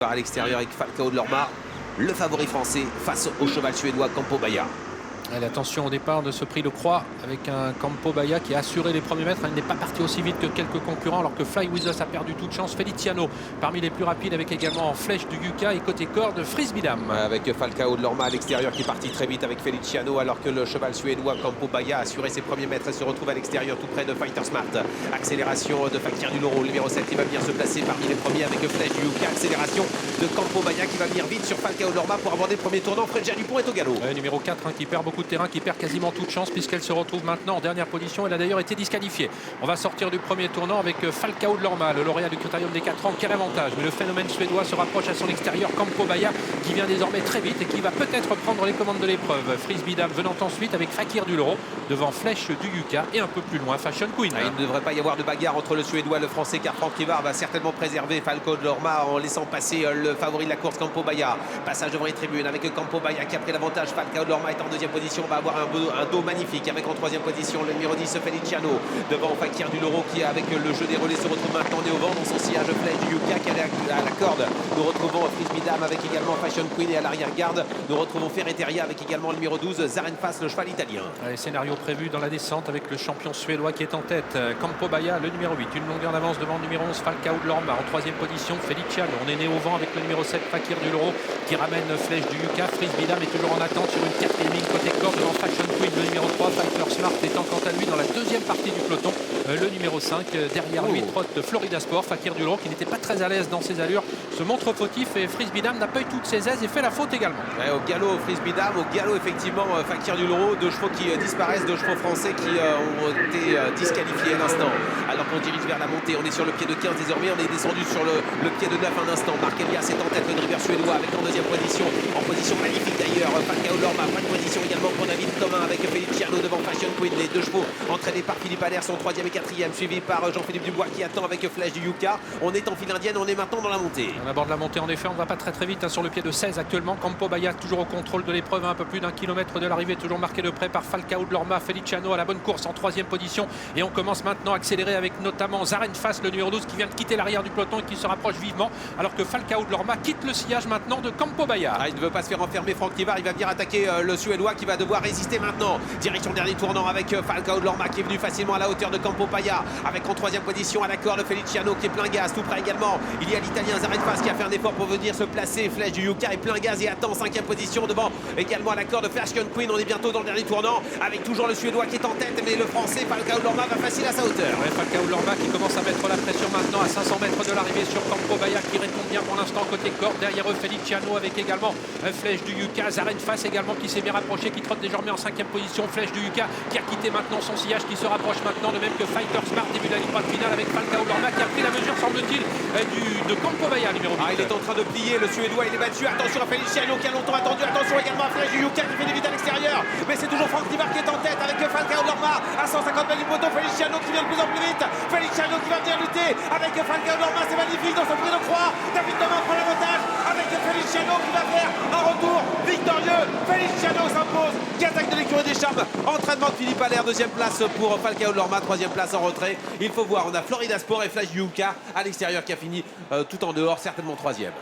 À l'extérieur avec Falcao de Lorma, le favori français face au cheval suédois Campo Baia. Allez, attention au départ de ce prix de Croix avec un Campo Baia qui a assuré les premiers mètres. Il n'est pas parti aussi vite que quelques concurrents alors que Fly With Us a perdu toute chance. Feliciano parmi les plus rapides avec également Flèche du Yuka et côté corde Frisbee Dame. Avec Falcao de Lorma à l'extérieur qui est parti très vite avec Feliciano alors que le cheval suédois Campo Baia a assuré ses premiers mètres et se retrouve à l'extérieur tout près de Fighter Smart. Accélération de Fakir du Loro, le numéro 7 qui va venir se placer parmi les premiers avec Flèche du Yuka. Accélération de Campo Baia qui va venir vite sur Falcao de Lorma pour aborder le premier tournant. Fredja Dupont est au galop. Numéro 4 qui perd beaucoup de terrain, qui perd quasiment toute chance puisqu'elle se retrouve maintenant en dernière position. Elle a d'ailleurs été disqualifiée. On va sortir du premier tournant avec Falcao de Lorma, le lauréat du critérium des 4 ans. Quel avantage, mais le phénomène suédois se rapproche à son extérieur. Campo Baia qui vient désormais très vite et qui va peut-être prendre les commandes de l'épreuve. Frisbee Dame venant ensuite avec Fakir du Loro devant Flèche du Yuka et un peu plus loin Fashion Queen. Il ne devrait pas y avoir de bagarre entre le suédois et le français car Franck Rivard va certainement préserver Falcao de Lorma en laissant passer le favori de la course Campo Baia. Passage devant les tribunes avec Campo Baia qui a pris l'avantage. Falcao de Lorma est en deuxième position, va avoir un dos magnifique avec en troisième position le numéro 10 Feliciano devant Fakir du Loro qui avec le jeu des relais se retrouve maintenant né au vent dans son sillage. Flèche du Yuka qui est à la corde. Nous retrouvons Frisbee Dame avec également Fashion Queen et à l'arrière-garde nous retrouvons Ferreteria avec également le numéro 12 Zarenfas, le cheval italien. Allez, scénario prévu dans la descente avec le champion suédois qui est en tête. Campo Baia, le numéro 8, une longueur d'avance devant le numéro 11 Falcao de Lorma. En troisième position Feliciano, on est né au vent avec le numéro 7 Fakir du Loro qui ramène Flèche du Yuka. Frisbee Dame est toujours en attente sur une quatrième ligne côté corde devant Fashion Queen. Le numéro 3 Fighter Smart étant quant à lui dans la deuxième partie du peloton. Le numéro 5 derrière lui trotte Florida Sport. Fakir du Loro qui n'était pas très à l'aise dans ses allures se montre fautif et Frisbee Dame n'a pas eu toutes ses aises et fait la faute également. Au galop Frisbee Dame, au galop effectivement Fakir du Loro, deux chevaux qui disparaissent, deux chevaux français qui ont été disqualifiés à l'instant. Alors qu'on dirige vers la montée, on est sur le pied de 15 désormais, on est descendu sur le pied de 9 un instant. Marc Elias est en tête, le driver suédois avec en deuxième position, en position magnifique d'ailleurs, Falcao de Lorma, bonne position également pour David Thomas avec Feliciano devant Fashion Queen. Les deux chevaux entraînés par Philippe Allaire sont troisième et quatrième, suivi par Jean-Philippe Dubois qui attend avec Flèche du Yuka. On est en file indienne, on est maintenant dans la montée. On aborde la montée en effet, on ne va pas très vite sur le pied de 16 actuellement. Campo Baia toujours au contrôle de l'épreuve, un peu plus d'un kilomètre de l'arrivée, toujours marqué de près par Falcao de Lorma. Feliciano à la bonne course en troisième position et on commence maintenant à accélérer avec notamment Zarenfas, le numéro 12 qui vient de quitter l'arrière du peloton et qui se rapproche vivement alors que Falcao de Lorma quitte le sillage maintenant de Campo Baia. Il ne veut pas se faire enfermer Franck Rivard, il va venir attaquer le suédois qui va devoir résister maintenant. Direction dernier tournant avec Falcao de Lorma qui est venu facilement à la hauteur de Campo Baia avec en troisième position à la corde Feliciano qui est plein gaz, tout près également. Il y a l'italien Zarenfas qui a fait un effort pour venir se placer. Flèche du Yuka est plein gaz et attend cinquième position devant également à la corde Fashion Queen. On est bientôt dans le dernier tournant avec toujours le suédois qui est en tête mais le français Falcao de Lorma va facile à sa hauteur. Falcao de Lorma qui commence à mettre la pression maintenant à 500 mètres de l'arrivée sur Campo Baia qui répond bien pour l'instant côté corde. Derrière eux Feliciano avec également Flèche du Yuka. Zarenfas également qui s'est bien rapproché, qui trotte désormais en cinquième position. Flèche du Yuka qui a quitté maintenant son sillage, qui se rapproche maintenant de même que Fighter Smart. Début de la ligne droite finale avec Falcao de Lorma qui a pris la mesure semble-t-il de Campo Baia numéro 8. Il est en train de plier, le suédois il est battu. Attention à Feliciano qui a longtemps attendu. Attention également à Flèche du Yuka qui fait des vides à l'extérieur. Mais c'est toujours Franck Rivard qui est en tête avec Falcao de Lorma à 150 mètres du poteau. Feliciano qui vient de plus en plus vite. Feliciano qui va venir lutter avec Falcao de Lorma. C'est magnifique dans ce prix de Croix. David Thomas prend l'avantage avec Feliciano qui va faire un retour victorieux. Feliciano s'impose. Gazak de l'écurie des Charmes. Entraînement de Philippe Allaire. Deuxième place pour Falcao de Lorma. Troisième place en retrait. Il faut voir. On a Florida Sport et Flash Yuka à l'extérieur qui a fini tout en dehors, certainement troisième.